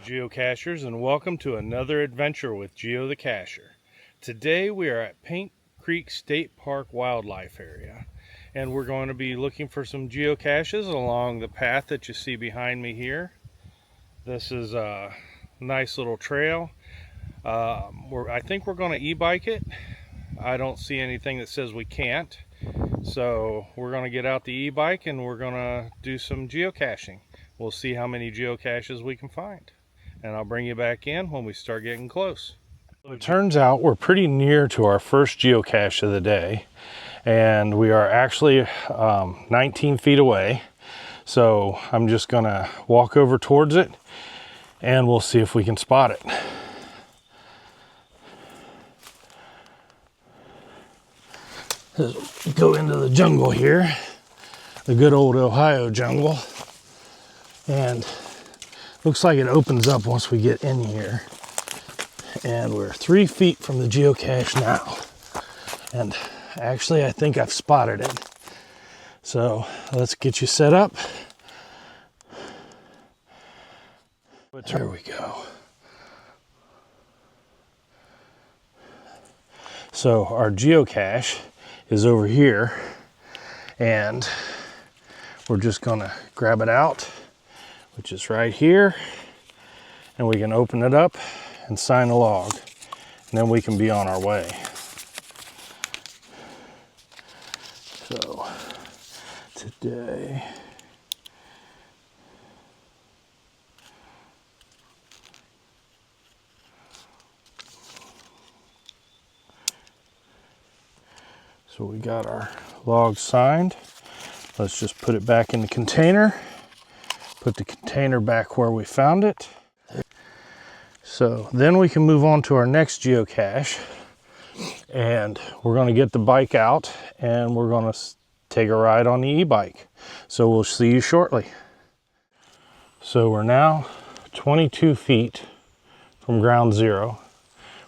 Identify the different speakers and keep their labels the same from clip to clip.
Speaker 1: Geocachers, and welcome to another adventure with Geo the Cacher. Today we are at Paint Creek State Park Wildlife Area, and we're going to be looking for some geocaches along the path that you see behind me here. This is a nice little trail. I think we're going to e-bike it. I don't see anything that says we can't. So we're going to get out the e-bike and we're going to do some geocaching. We'll see how many geocaches we can find. And I'll bring you back in when we start getting close. It turns out we're pretty near to our first geocache of the day. And we are actually 19 feet away. So I'm just going to walk over towards it and we'll see if we can spot it. Let's go into the jungle here, the good old Ohio jungle, and looks like it opens up once we get in here. And we're 3 feet from the geocache now, and actually I think I've spotted it. So let's get you set up. There we go. So our geocache is over here, and we're just gonna grab it out, which is right here, and we can open it up and sign a log, and then we can be on our way. So today so we got our log signed. Let's just put it back in the container. Put the container back where we found it. So then we can move on to our next geocache. And we're gonna get the bike out and we're gonna take a ride on the e-bike. So we'll see you shortly. So we're now 22 feet from ground zero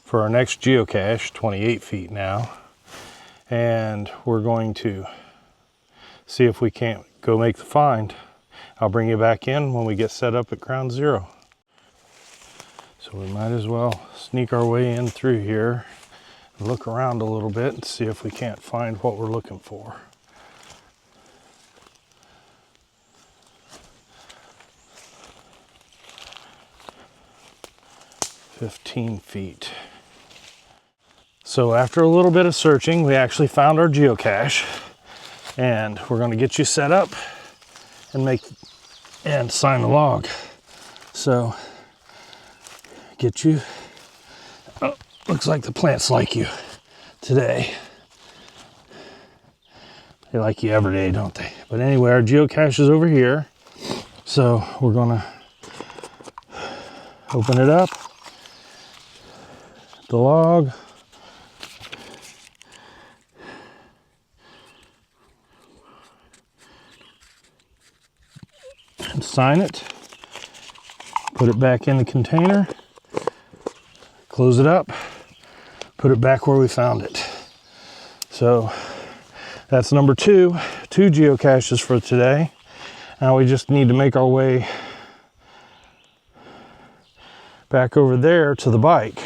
Speaker 1: for our next geocache, 28 feet now. And we're going to see if we can't go make the find. I'll bring you back in when we get set up at ground zero. So we might as well sneak our way in through here and look around a little bit and see if we can't find what we're looking for. "15 feet. So after a little bit of searching, we actually found our geocache, and we're going to get you set up and sign the log. So get you, oh, looks like the plants like you today. They like you every day, don't they? But anyway, our geocache is over here. So we're going to open it up, the log. And sign it, put it back in the container, close it up, put it back where we found it. So that's number two geocaches for today. Now we just need to make our way back over there to the bike.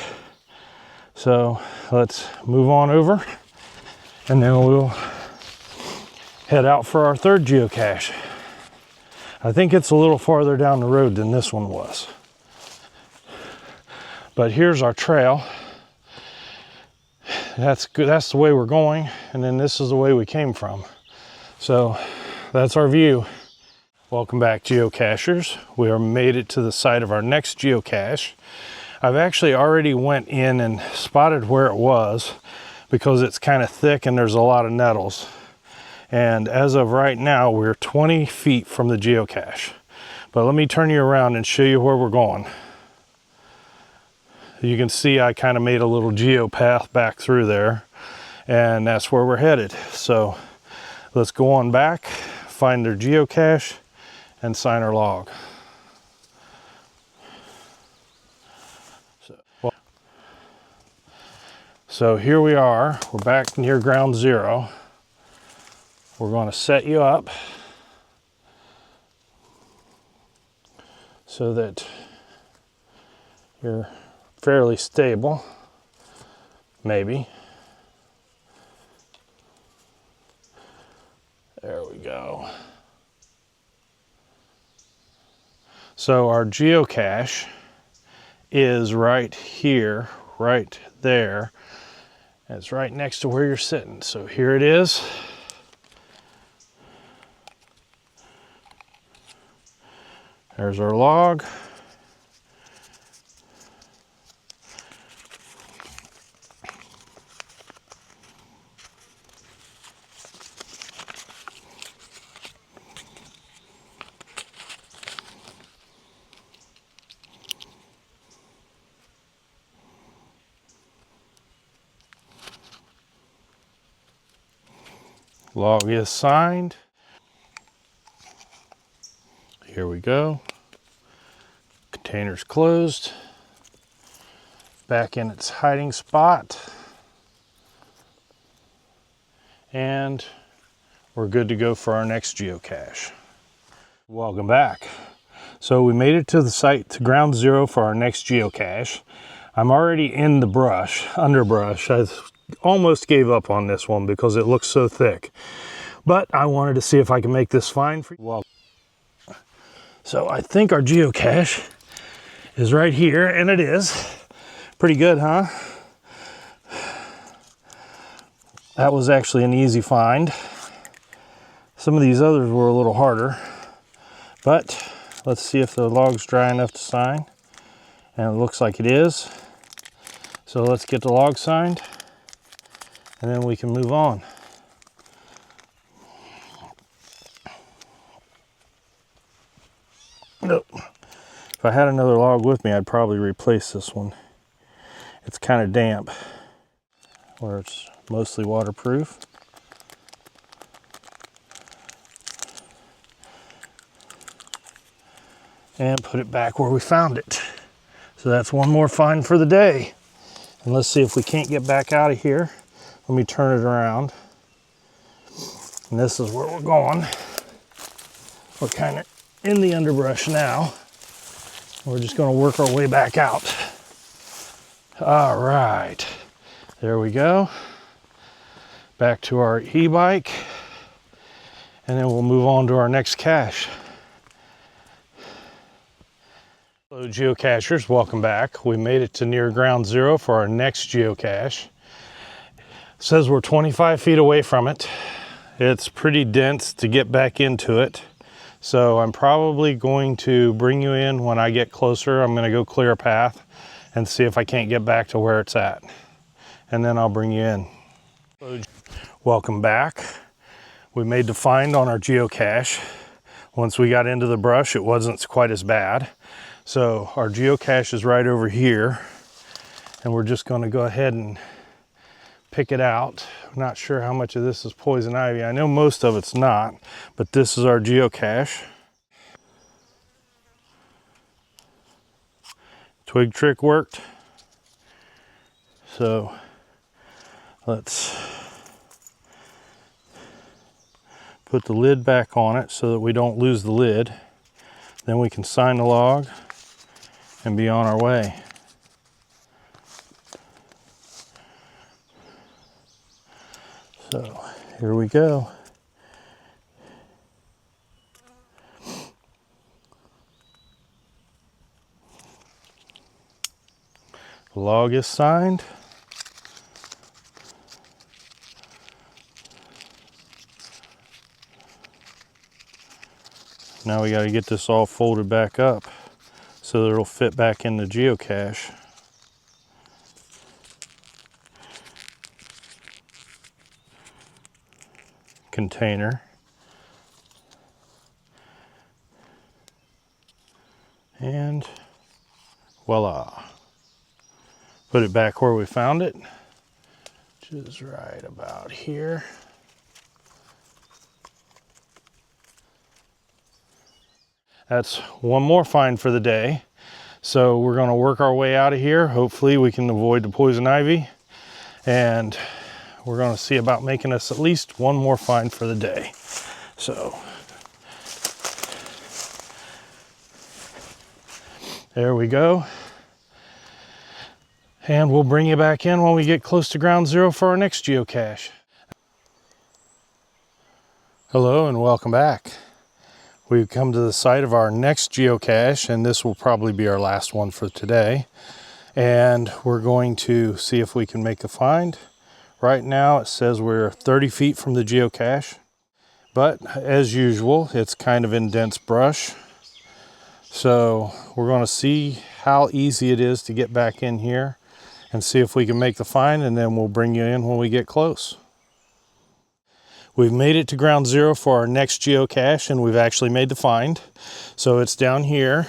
Speaker 1: So let's move on over and then we'll head out for our third geocache. I think it's a little farther down the road than this one was. But here's our trail. That's good. That's the way we're going. And then this is the way we came from. So that's our view. Welcome back, geocachers. We are made it to the site of our next geocache. I've actually already went in and spotted where it was because it's kind of thick and there's a lot of nettles. And as of right now, we're 20 feet from the geocache. But let me turn you around and show you where we're going. You can see I kind of made a little geo path back through there, and that's where we're headed. So let's go on back, find their geocache, and sign our log. So here we are. We're back near ground zero. We're going to set you up so that You're fairly stable, maybe. There we go. So our geocache is right here, right there. It's right next to where you're sitting. So here it is. There's our log. Log is signed. Here we go. Container's closed. Back in its hiding spot. And we're good to go for our next geocache. Welcome back. So we made it to the site, to ground zero for our next geocache. I'm already in the brush, underbrush. I almost gave up on this one because it looks so thick. But I wanted to see if I can make this fine for you. Well, so I think our geocache is right here, and it is. Pretty good, huh? That was actually an easy find. Some of these others were a little harder, but let's see if the log's dry enough to sign. And it looks like it is. So let's get the log signed, and then we can move on. Nope. If I had another log with me, I'd probably replace this one. It's kind of damp, where it's mostly waterproof. And put it back where we found it. So that's one more find for the day. And let's see if we can't get back out of here. Let me turn it around. And this is where we're going. We're kind of in the underbrush now. We're just going to work our way back out. All right, there we go. Back to our e-bike, and then we'll move on to our next cache. Hello geocachers, welcome back. We made it to near ground zero for our next geocache. It says we're 25 feet away from it. It's pretty dense to get back into it. So I'm probably going to bring you in when I get closer. I'm going to go clear a path and see if I can't get back to where it's at. And then I'll bring you in. Welcome back. We made the find on our geocache. Once we got into the brush, it wasn't quite as bad. So our geocache is right over here. And we're just going to go ahead and pick it out. I'm not sure how much of this is poison ivy. I know most of it's not, but this is our geocache. Twig trick worked. So let's put the lid back on it so that we don't lose the lid. Then we can sign the log and be on our way. So here we go. The log is signed. Now we got to get this all folded back up so that it'll fit back in the geocache. Container. And voila. Put it back where we found it, which is right about here. That's one more find for the day. So we're going to work our way out of here. Hopefully we can avoid the poison ivy, and we're going to see about making us at least one more find for the day. So there we go. And we'll bring you back in when we get close to ground zero for our next geocache. Hello and welcome back. We've come to the site of our next geocache, and this will probably be our last one for today. And we're going to see if we can make a find. Right now it says we're 30 feet from the geocache, but as usual, it's kind of in dense brush. So we're going to see how easy it is to get back in here and see if we can make the find, and then we'll bring you in when we get close. We've made it to ground zero for our next geocache, and we've actually made the find. So it's down here.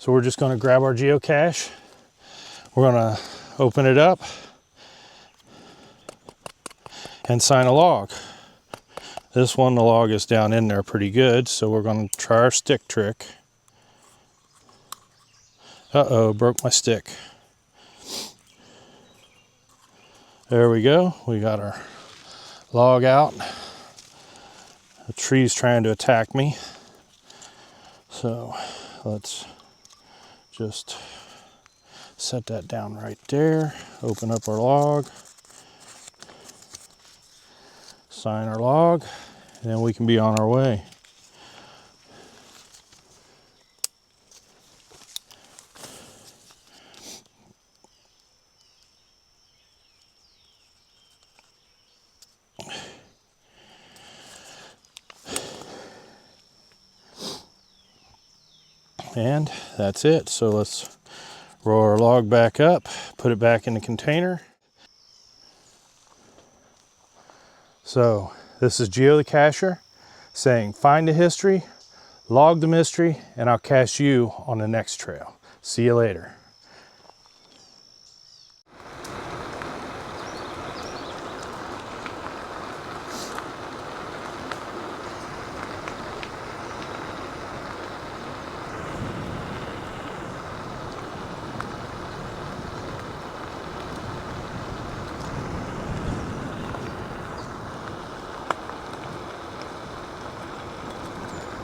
Speaker 1: So we're just going to grab our geocache. We're going to open it up and sign a log. This one, the log is down in there pretty good, so we're going to try our stick trick. Uh-oh, broke my stick. There we go. We got our log out. The tree's trying to attack me. So let's just set that down right there. Open up our log. Sign our log, and then we can be on our way. And that's it. So let's roll our log back up, put it back in the container. So this is Geo the Cacher saying, find the history, log the mystery, and I'll cache you on the next trail. See you later.